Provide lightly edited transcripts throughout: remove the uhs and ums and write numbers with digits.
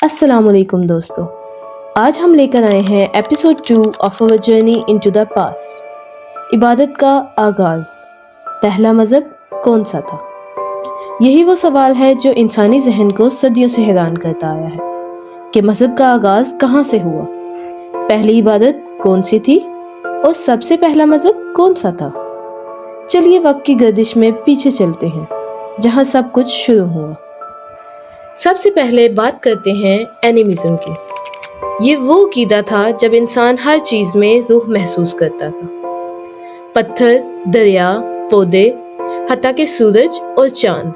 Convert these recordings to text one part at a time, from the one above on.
السلام علیکم دوستو، آج ہم لے کر آئے ہیں episode 2 of our journey into the past. عبادت کا آغاز، پہلا مذہب کون سا تھا؟ یہی وہ سوال ہے جو انسانی ذہن کو صدیوں سے حیران کرتا آیا ہے کہ مذہب کا آغاز کہاں سے ہوا، پہلی عبادت کون سی تھی اور سب سے پہلا مذہب کون سا تھا۔ چلیے وقت کی گردش میں پیچھے چلتے ہیں جہاں سب کچھ شروع ہوا۔ سب سے پہلے بات کرتے ہیں اینیمزم کی۔ یہ وہ عقیدہ تھا جب انسان ہر چیز میں روح محسوس کرتا تھا۔ پتھر، دریا، پودے، حتیٰ کہ سورج اور چاند،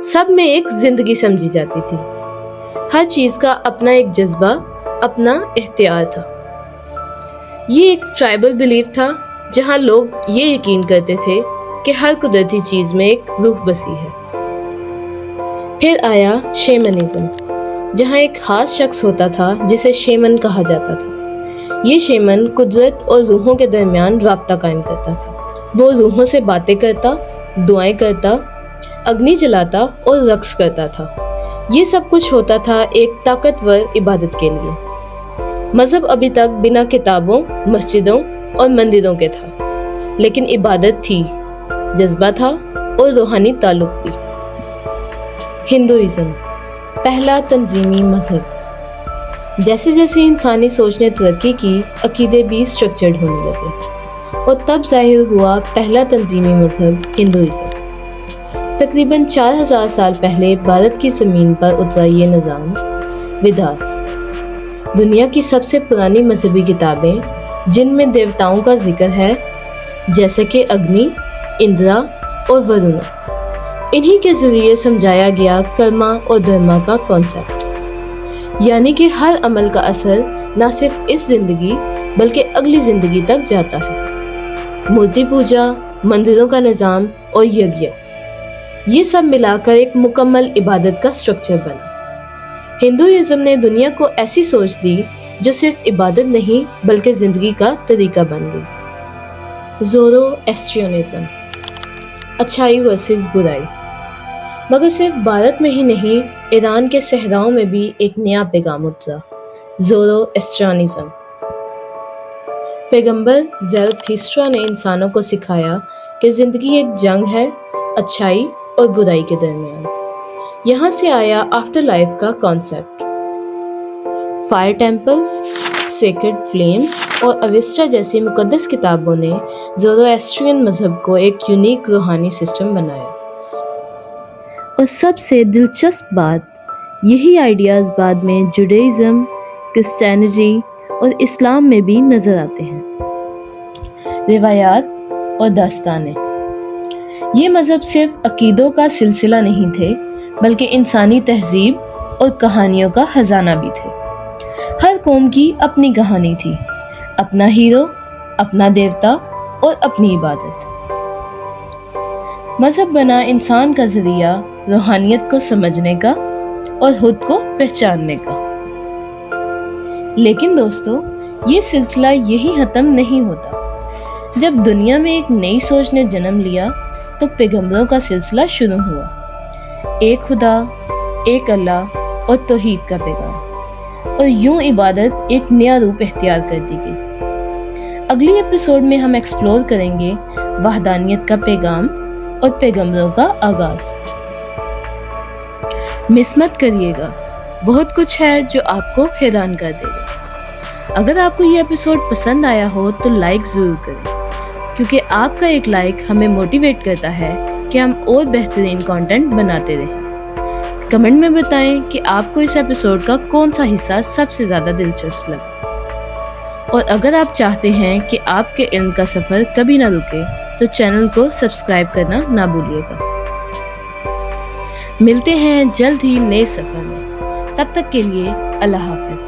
سب میں ایک زندگی سمجھی جاتی تھی۔ ہر چیز کا اپنا ایک جذبہ، اپنا اختیار تھا۔ یہ ایک ٹرائبل بلیف تھا جہاں لوگ یہ یقین کرتے تھے کہ ہر قدرتی چیز میں ایک روح بسی ہے۔ پھر آیا شیمنزم، جہاں ایک خاص شخص ہوتا تھا جسے شیمن کہا جاتا تھا۔ یہ شیمن قدرت اور روحوں کے درمیان رابطہ قائم کرتا تھا۔ وہ روحوں سے باتیں کرتا، دعائیں کرتا، اگنی جلاتا اور رقص کرتا تھا۔ یہ سب کچھ ہوتا تھا ایک طاقتور عبادت کے لیے۔ مذہب ابھی تک بنا کتابوں، مسجدوں اور مندروں کے تھا، لیکن عبادت تھی، جذبہ تھا اور روحانی تعلق بھی۔ ہندوازم، پہلا تنظیمی مذہب۔ جیسے جیسے انسانی سوچ نے ترقی کی، عقیدے بھی اسٹرکچرڈ ہونے لگے اور تب ظاہر ہوا پہلا تنظیمی مذہب ہندوازم۔ تقریباً 4000 سال پہلے بھارت کی زمین پر اترا یہ نظام ویداس، دنیا کی سب سے پرانی مذہبی کتابیں جن میں دیوتاؤں کا ذکر ہے، جیسے کہ اگنی، اندرا اور ورونا۔ انہی کے ذریعے سمجھایا گیا کرما اور دھرما کا کانسیپٹ، یعنی کہ ہر عمل کا اثر نہ صرف اس زندگی بلکہ اگلی زندگی تک جاتا ہے۔ مورتی پوجا، مندروں کا نظام اور یگیہ، یہ سب ملا کر ایک مکمل عبادت کا سٹرکچر بنا۔ ہندوازم نے دنیا کو ایسی سوچ دی جو صرف عبادت نہیں بلکہ زندگی کا طریقہ بن گئی۔ زورو ایسٹرینزم، اچھائی ورسز برائی۔ مگر صرف بھارت میں ہی نہیں، ایران کے صحراؤں میں بھی ایک نیا پیغام اترا، زورو ایسٹرینزم۔ پیغمبر زرتھشٹر نے انسانوں کو سکھایا کہ زندگی ایک جنگ ہے اچھائی اور برائی کے درمیان۔ یہاں سے آیا آفٹر لائف کا کانسیپٹ۔ فائر ٹیمپلز، سیکرڈ فلیمز اور اویسٹا جیسی مقدس کتابوں نے زورو ایسٹرین مذہب کو ایک یونیک روحانی سسٹم بنایا۔ اور سب سے دلچسپ بات، یہی آئیڈیاز بعد میں جوڈائزم، کرسچینٹی اور اسلام میں بھی نظر آتے ہیں۔ روایات اور داستانیں، یہ مذہب صرف عقیدوں کا سلسلہ نہیں تھے بلکہ انسانی تہذیب اور کہانیوں کا خزانہ بھی تھے۔ ہر قوم کی اپنی کہانی تھی، اپنا ہیرو، اپنا دیوتا اور اپنی عبادت۔ مذہب بنا انسان کا ذریعہ روحانیت کو سمجھنے کا اور خود کو پہچاننے کا۔ لیکن دوستو، یہ سلسلہ یہی ختم نہیں ہوتا۔ جب دنیا میں ایک نئی سوچ نے جنم لیا تو پیغمبروں کا سلسلہ شروع ہوا۔ ایک خدا، ایک اللہ اور توحید کا پیغام، اور یوں عبادت ایک نیا روپ اختیار کر دی گئی۔ اگلی ایپیسوڈ میں ہم ایکسپلور کریں گے وحدانیت کا پیغام اور پیغمبروں کا آغاز۔ مس مت کریے گا، بہت کچھ ہے جو آپ کو حیران کر دے گا۔ اگر آپ کو یہ ایپیسوڈ پسند آیا ہو تو لائک ضرور کریں، کیونکہ آپ کا ایک لائک ہمیں موٹیویٹ کرتا ہے کہ ہم اور بہترین کنٹینٹ بناتے رہیں۔ کمنٹ میں بتائیں کہ آپ کو اس ایپیسوڈ کا کون سا حصہ سب سے زیادہ دلچسپ لگا، اور اگر آپ چاہتے ہیں کہ آپ کے علم کا سفر کبھی نہ رکے تو چینل کو سبسکرائب کرنا نہ بھولیے گا۔ ملتے ہیں جلد ہی نئے سفر میں، تب تک کے لیے اللہ حافظ۔